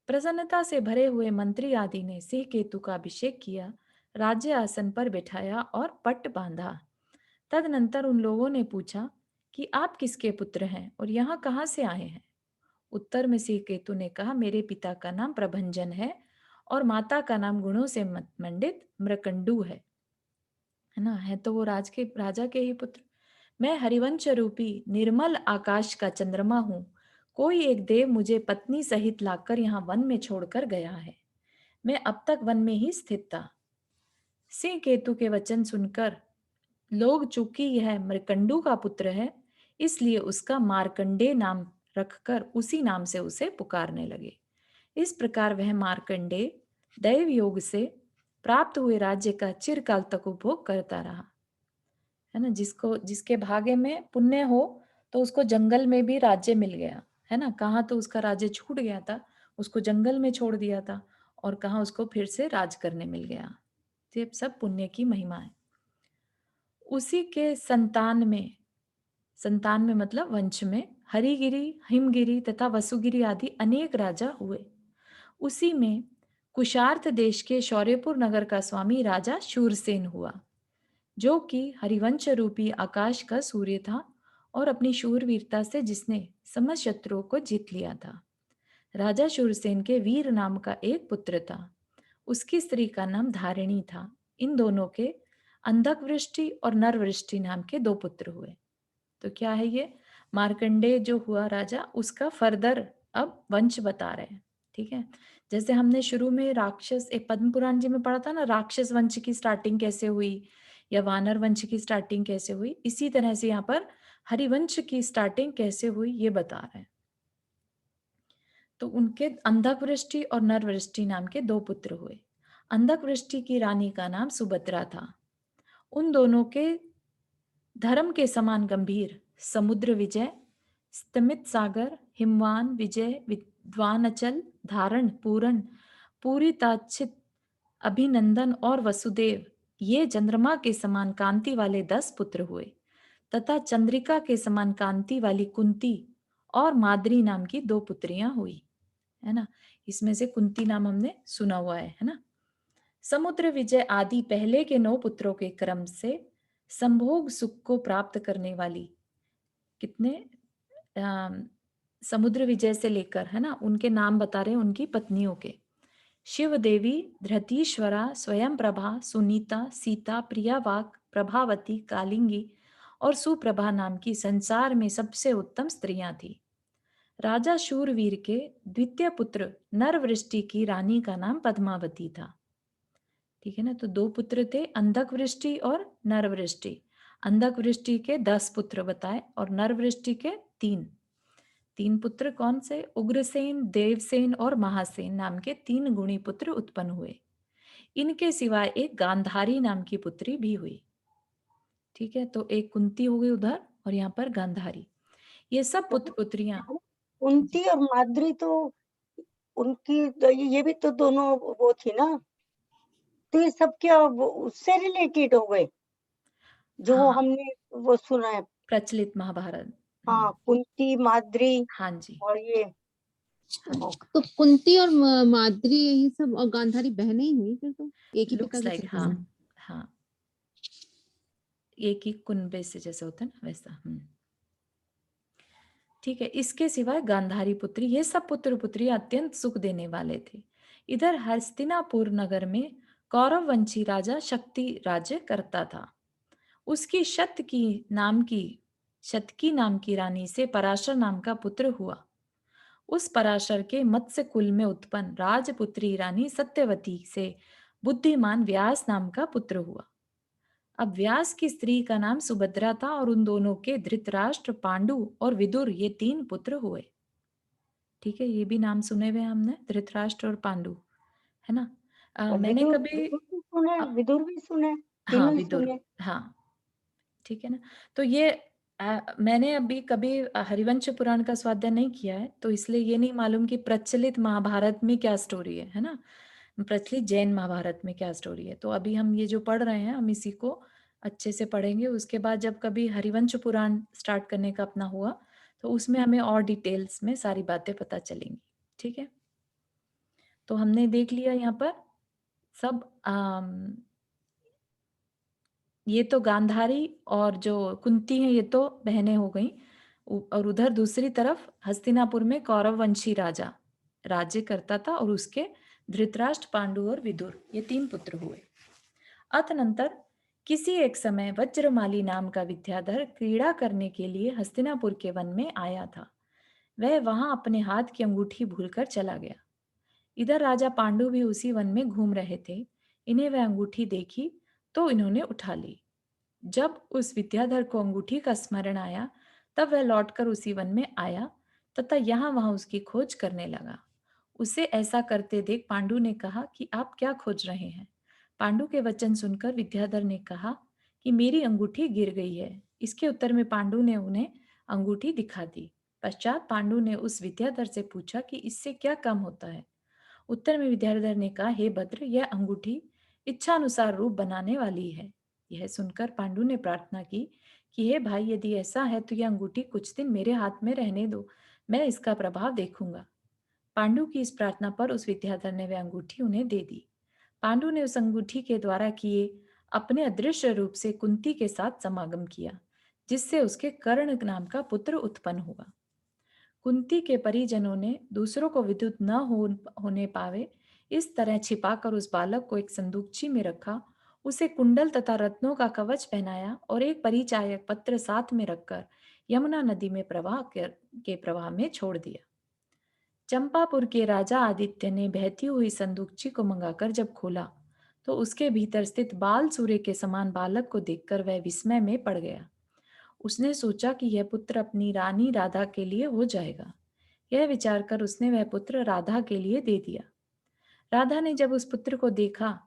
प्रसन्नता से भरे हुए मंत्री आदि ने सिंह केतु का अभिषेक किया, राज्य आसन पर बिठाया और पट बांधा। तदनंतर उन लोगों ने पूछा कि आप किसके पुत्र हैं और यहाँ कहाँ से आए हैं? उत्तर में सिंह केतु ने कहा, मेरे पिता का नाम प्रभंजन है और माता का नाम गुणों से मंडित मृकंडू है ना? है तो वो राजा के ही पुत्र। मैं हरिवंश रूपी निर्मल आकाश का चंद्रमा हूँ। कोई एक देव मुझे पत्नी सहित लाकर यहाँ वन में छोड़कर गया है। मैं अब तक वन में ही स्थित था। सिंह केतु के वचन सुनकर लोग, चूंकि यह मृकंडू का पुत्र है, इसलिए उसका मार्कंडे नाम रखकर उसी नाम से उसे पुकारने लगे। इस प्रकार वह मार्कंडे दैव योग से प्राप्त हुए राज्य का चिरकाल तक उपभोग करता रहा। है ना? जिसको जिसके भाग्य में पुण्य हो तो उसको जंगल में भी राज्य मिल गया, है ना? कहाँ तो उसका राज्य छूट गया था, उसको जंगल में छोड़ दिया था, और कहाँ उसको फिर से राज करने मिल गया। तो ये सब पुण्य की महिमा है। उसी के संतान में मतलब वंश में हरिगिरि, हिमगिरि तथा वसुगिरि आदि अनेक राजा हुए। उसी में कुशार्थ देश के शौर्यपुर नगर का स्वामी राजा शूरसेन हुआ, जो कि हरिवंश रूपी आकाश का सूर्य था और अपनी शूरवीरता से जिसने समस्त शत्रुओं को जीत लिया था। राजा शूरसेन के वीर नाम का एक पुत्र था। उसकी स्त्री का नाम धारिणी था। इन दोनों के अंधकवृष्टि और नरवृष्टि नाम के दो पुत्र हुए। तो क्या है ये? मार्कंडेय जो हुआ राजा, उसका फर्दर अब वंश बता रहे हैं। ठीक है, जैसे हमने शुरू में राक्षस एक पद्म पुराण जी में पढ़ा था ना, राक्षस वंश की स्टार्टिंग कैसे हुई या वानर वंश की स्टार्टिंग कैसे हुई, इसी तरह से यहाँ पर हरिवंश की स्टार्टिंग कैसे हुई ये बता रहे हैं। तो उनके अंधकवृष्टि और नरवृष्टि नाम के दो पुत्र हुए। अंधकवृष्टि की रानी का नाम सुभद्रा था। उन दोनों के धर्म के समान गंभीर समुद्र विजय, स्तिमित सागर, हिमवान विजय, विद्वान अचल, धारण पूरण, पूरी ताच्छित, अभिनंदन और वसुदेव, ये चंद्रमा के समान कांति वाले 10 पुत्र हुए तथा चंद्रिका के समान कांति वाली कुंती और माद्री नाम की दो पुत्रियां हुई। है ना? इसमें से कुंती नाम हमने सुना हुआ है ना? समुद्र विजय आदि पहले के 9 पुत्रों के क्रम से संभोग सुख को प्राप्त करने वाली कितने अम, समुद्र विजय से लेकर, है ना, उनके नाम बता रहे हैं उनकी पत्नियों के। शिव देवी, धृतीश्वरा, स्वयं प्रभा, सुनीता, सीता, प्रियावाक, प्रभावती, कालिंगी और सुप्रभा नाम की संसार में सबसे उत्तम स्त्रियां थी। राजा शूरवीर के द्वितीय पुत्र नरवृष्टि की रानी का नाम पद्मावती था। ठीक है ना? तो दो पुत्र थे, अंधक और नरवृष्टि। अंधक के 10 पुत्र बताए और नरवृष्टि के 3। 3 पुत्र कौन से? उग्रसेन, देवसेन और महासेन नाम के 3 गुणी पुत्र उत्पन्न हुए। इनके सिवाय एक गांधारी नाम की पुत्री भी हुई। ठीक है, तो एक कुंती हो गई उधर और यहाँ पर गांधारी। ये सब पुत्र पुत्रियां कुंती और माद्री तो उनकी ये भी तो दोनों वो थी ना, तो ये सब क्या वो उससे रिलेटेड हो गए? जो वो हाँ, हमने वो सुना है। प्रचलित महाभारत। हाँ, कुंती, माद्री हाँ जी। और ये हाँ जी। ओके। तो कुंती और माद्री यही सब और गांधारी बहनें ही हुई फिर तो, एक ही पिता लुक्स की लाइक, पुत्री हाँ। हैं। हाँ, एक ही कुनबे से जैसे होता है ना वैसा। ठीक है। इसके सिवाय गांधारी पुत्री, ये सब पुत्र पुत्रियां अत्यंत सुख देने वाले थे। इधर हस्तिनापुर नगर में कौरव वंशी राजा शक्ति राज्य करता था। उसकी शतकी नाम की रानी से पराशर नाम का पुत्र हुआ। उस पराशर के मत्स्य कुल में उत्पन्न राजपुत्री रानी सत्यवती से बुद्धिमान व्यास नाम का पुत्र हुआ। अब व्यास की स्त्री का नाम सुभद्रा था और उन दोनों के धृतराष्ट्र, पांडु और विदुर, ये 3 पुत्र हुए। ठीक है, ये भी नाम सुने हुए हैं हमने, धृतराष्ट्र और पांडु, है ना? मैंने विदुर कभी विदुर भी सुना है, अ, विदुर भी सुना है, हाँ, तीनों ही विदुर, सुने। हाँ, ठीक है ना? तो ये मैंने अभी कभी हरिवंश पुराण का स्वाध्याय नहीं किया है, तो इसलिए ये नहीं मालूम कि प्रचलित महाभारत में क्या स्टोरी है ना? प्रचलित जैन महाभारत में क्या स्टोरी है। तो अभी हम ये जो पढ़ रहे हैं, हम इसी को अच्छे से पढ़ेंगे। उसके बाद जब कभी हरिवंश पुराण स्टार्ट करने का अपना हुआ, तो उसमें हमें और डिटेल्स में सारी बातें पता चलेंगी। ठीक है? तो हमने देख लिया यहाँ पर सब ये तो गांधारी और जो कुंती हैं, ये तो बहनें हो गई। और उधर दूसरी तरफ हस्तिनापुर में कौरव वंशी राजा राज्य करता था और उसके धृतराष्ट्र, पांडु और विदुर, ये 3 पुत्र हुए। अतनंतर किसी एक समय वज्रमाली नाम का विद्याधर क्रीड़ा करने के लिए हस्तिनापुर के वन में आया था। वह वहां अपने हाथ की अंगूठी भूलकर चला गया। इधर राजा पांडु भी उसी वन में घूम रहे थे। इन्हें वह अंगूठी देखी तो इन्होंने उठा ली। जब उस विद्याधर को अंगूठी का स्मरण आया, तब वह लौटकर उसी वन में आया तथा यहाँ वहां उसकी खोज करने लगा। उसे ऐसा करते देख पांडु ने कहा कि आप क्या खोज रहे हैं? पांडु के वचन सुनकर विद्याधर ने कहा कि मेरी अंगूठी गिर गई है। इसके उत्तर में पांडु ने उन्हें अंगूठी दिखा दी। पश्चात पांडु ने उस विद्याधर से पूछा कि इससे क्या काम होता है? उत्तर में विद्याधर ने कहा, हे भद्र, यह अंगूठी इच्छानुसार रूप बनाने वाली है। यह सुनकर पांडु ने प्रार्थना की कि हे भाई, यदि ऐसा है तो यह अंगूठी कुछ दिन मेरे हाथ में रहने दो, मैं इसका प्रभाव देखूंगा। पांडु की इस प्रार्थना पर उस विद्याधर ने वह अंगूठी उन्हें दे दी। पांडु ने उस अंगूठी के द्वारा किए अपने अदृश्य रूप से कुंती के साथ समागम किया, जिससे उसके कर्ण नाम का पुत्र उत्पन्न हुआ। कुंती के परिजनों ने दूसरों को विद्युत न होने पावे, इस तरह छिपाकर उस बालक को एक संदूकची में रखा, उसे कुंडल तथा रत्नों का कवच पहनाया और एक परिचायक पत्र साथ में रखकर यमुना नदी में के प्रवाह में छोड़ दिया। चंपापुर के राजा आदित्य ने बहती हुई संदूकची को मंगाकर जब खोला, तो उसके भीतर स्थित बाल सूर्य के समान बालक को देखकर वह विस्मय में पड़ गया। उसने सोचा कि यह पुत्र अपनी रानी राधा के लिए हो जाएगा। यह विचार कर उसने वह पुत्र राधा के लिए दे दिया। राधा ने जब उस पुत्र को देखा,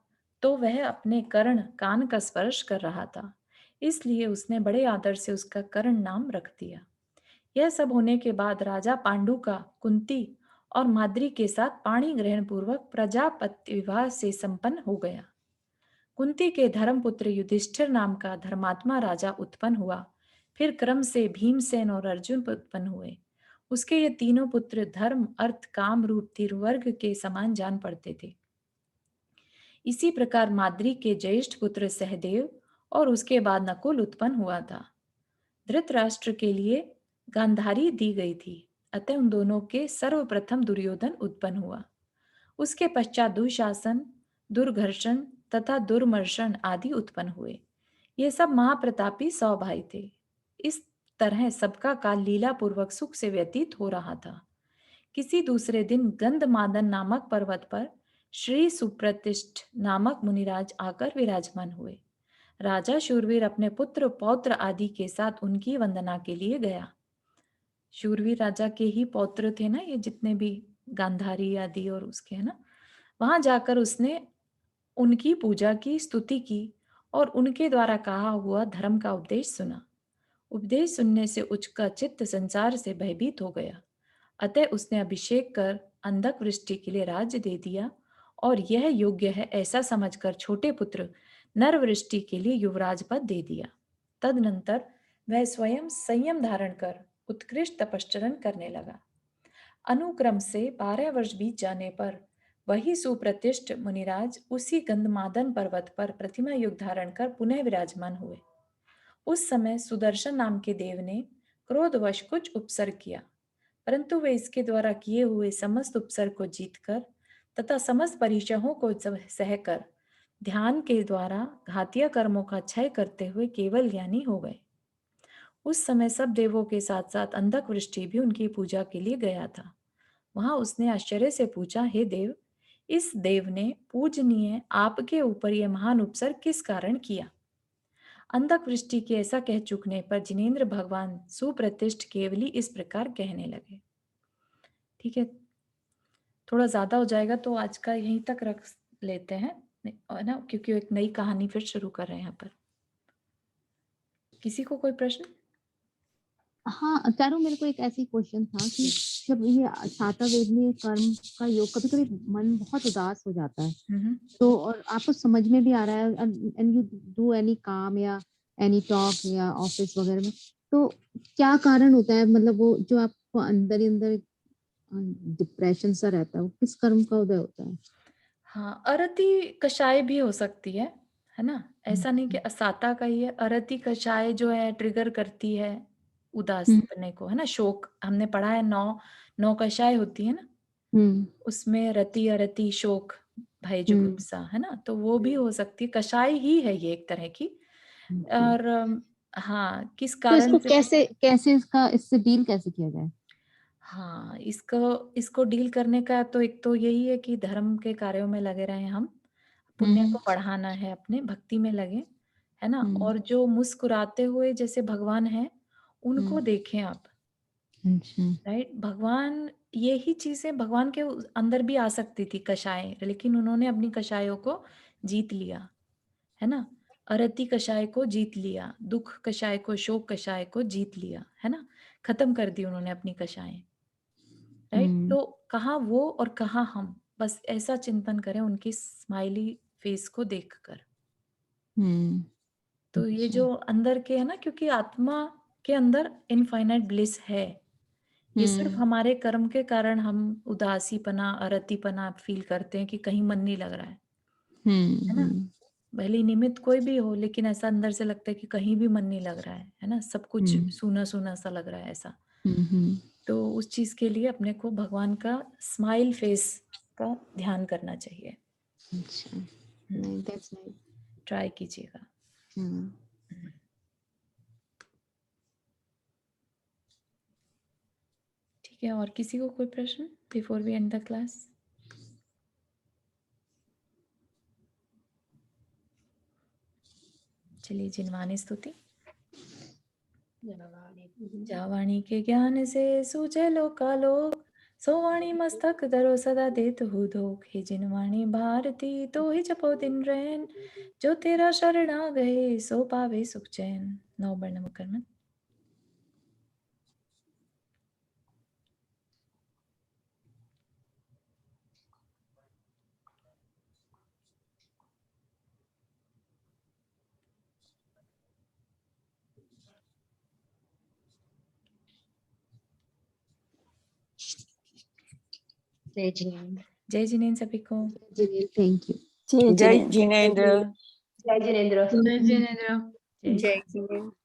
तो वह अपने कर्ण कान का स्पर्श कर रहा था, इसलिए उसने बड़े आदर से उसका कर्ण नाम रख दिया। यह सब होने के बाद राजा पांडु का कुंती और माद्री के साथ पाणी ग्रहण पूर्वक प्रजापति विवाह से संपन्न हो गया। कुंती के धर्मपुत्र युधिष्ठिर नाम का धर्मात्मा राजा उत्पन्न हुआ। फिर क्रम से भीमसेन और अर्जुन उत्पन्न हुए। उसके ये तीनों पुत्र धर्म, अर्थ, काम रूप तिरुवर्ग के समान जान पड़ते थे। इसी प्रकार माद्री के ज्येष्ठ पुत्र सहदेव और उसके बाद नकुल उत्पन्न हुआ था। धृतराष्ट्र के लिए गांधारी दी गई थी, अतः उन दोनों के सर्वप्रथम दुर्योधन उत्पन्न हुआ। उसके पश्चात दुशासन, दुर्घर्षण तथा दुर्मर्शन आदि उत्पन्न हुए। ये सब महाप्रतापी 100 भाई थे। इस तरह सबका काल लीला पूर्वक सुख से व्यतीत हो रहा था। किसी दूसरे दिन गंधमादन नामक पर्वत पर श्री सुप्रतिष्ठ नामक मुनिराज आकर विराजमान हुए। राजा शूरवीर अपने पुत्र पौत्र आदि के साथ उनकी वंदना के लिए गया। शूरवीर राजा के ही पौत्र थे ना ये जितने भी, गांधारी आदि और उसके, है ना? वहां जाकर उसने उनकी पूजा की, स्तुति की और उनके द्वारा कहा हुआ धर्म का उपदेश सुना। उपदेश सुनने से उसका चित्त संसार से भयभीत हो गया। अतः उसने अभिषेक कर अंधक वृष्टि के लिए राज्य दे दिया, और यह योग्य है ऐसा समझकर छोटे पुत्र नर वृष्टि के लिए युवराज पद दे दिया। तदनंतर वह स्वयं संयम धारण कर उत्कृष्ट तपश्चरण करने लगा। अनुक्रम से 12 वर्ष बीत जाने पर वही सुप्रतिष्ठ मुनिराज उसी गंधमादन पर्वत पर प्रतिमा युग धारण कर पुनः विराजमान हुए। उस समय सुदर्शन नाम के देव ने क्रोधवश कुछ उपसर्ग किया, परंतु वे इसके द्वारा किए हुए समस्त उपसर्ग को जीतकर तथा समस्त परिचयों को सहकर ध्यान के द्वारा घातीय कर्मों का क्षय करते हुए केवल ज्ञानी हो गए। उस समय सब देवों के साथ साथ अंधक वृष्टि भी उनकी पूजा के लिए गया था। वहां उसने आश्चर्य से पूछा, हे देव, इस देव ने पूजनीय आपके ऊपर यह महान उपसर्ग किस कारण किया? अंधक वृष्टि के ऐसा कह चुकने पर जिनेंद्र भगवान सुप्रतिष्ठ केवली इस प्रकार कहने लगे। ठीक है, थोड़ा ज्यादा हो जाएगा तो आज का यहीं तक रख लेते हैं ना, क्योंकि एक नई कहानी फिर शुरू कर रहे हैं यहाँ पर। किसी को कोई प्रश्न? हाँ चारों, मेरे को एक ऐसी क्वेश्चन था कि जब ये सातवें में कर्म का योग, कभी कभी मन बहुत उदास हो जाता है, तो और आपको समझ में भी आ रहा है एंड यू डू एनी काम या एनी टॉक या ऑफिस वगैरह में, तो क्या कारण होता है? मतलब वो जो आपको अंदर ही अंदर डिप्रेशन सा रहता है, वो किस कर्म का उदय होता है? हाँ, अरति कषाय भी हो सकती है ना? ऐसा नहीं कि असाता का ही है। अरति कषाय जो है ट्रिगर करती है उदासपने को, है ना? शोक हमने पढ़ा है, 9 कषाय होती है ना, उसमें रति, अरति, शोक, भय, जुगुप्सा, है ना? तो वो भी हो सकती है, कषाय ही है ये एक तरह की। और हाँ, किस तो कारण इसको से कैसे इससे डील कैसे किया जाए? हाँ, इसको डील करने का तो एक तो यही है कि धर्म के कार्यों में लगे रहें हम, पुण्य को बढ़ाना है, अपने भक्ति में लगे, है ना? और जो मुस्कुराते हुए जैसे भगवान हैं, उनको देखें आप, राइट? भगवान, यही चीजें भगवान के अंदर भी आ सकती थी कषाय, लेकिन उन्होंने अपनी कषायों को जीत लिया, है ना? अरति कषाय को जीत लिया, दुख कषाय को, शोक कषाय को जीत लिया, है ना? खत्म कर दी उन्होंने अपनी कषाएं, राइट? तो कहाँ वो और कहाँ हम, बस ऐसा चिंतन करें उनकी स्माइली फेस को देखकर। तो ये जो अंदर के है ना, क्योंकि आत्मा के अंदर इनफाइनाइट ब्लिस है, ये सिर्फ हमारे कर्म के कारण हम उदासीपना, अरतिपना फील करते हैं कि कहीं मन नहीं लग रहा है ना? भले ही निमित्त कोई भी हो, लेकिन ऐसा अंदर से लगता है कि कहीं भी मन नहीं लग रहा है ना? सब कुछ सूना सूना सा लग रहा है ऐसा। तो उस चीज के लिए अपने को भगवान का स्माइल फेस का ध्यान करना चाहिए। ट्राई कीजिएगा। ठीक है, और किसी को कोई प्रश्न before we end the class? चलिए, जिनवानी स्तुति। जावाणी के ज्ञान से सूझे लोकालोक, सोवाणी मस्तक धरो सदा देत हु धोख। हे जिनवाणी भारती तो ही जपो दिन रैन, जो तेरा शरणा गए सो पावे सुख चैन। नववर्ण मुकरमण। जय जिनेंद्र। जय जिनेंद्र सभी को। Thank you. जय जिनेंद्र। जय जिनेंद्र। जय जिनेंद्र। जय जय जिनेंद्र।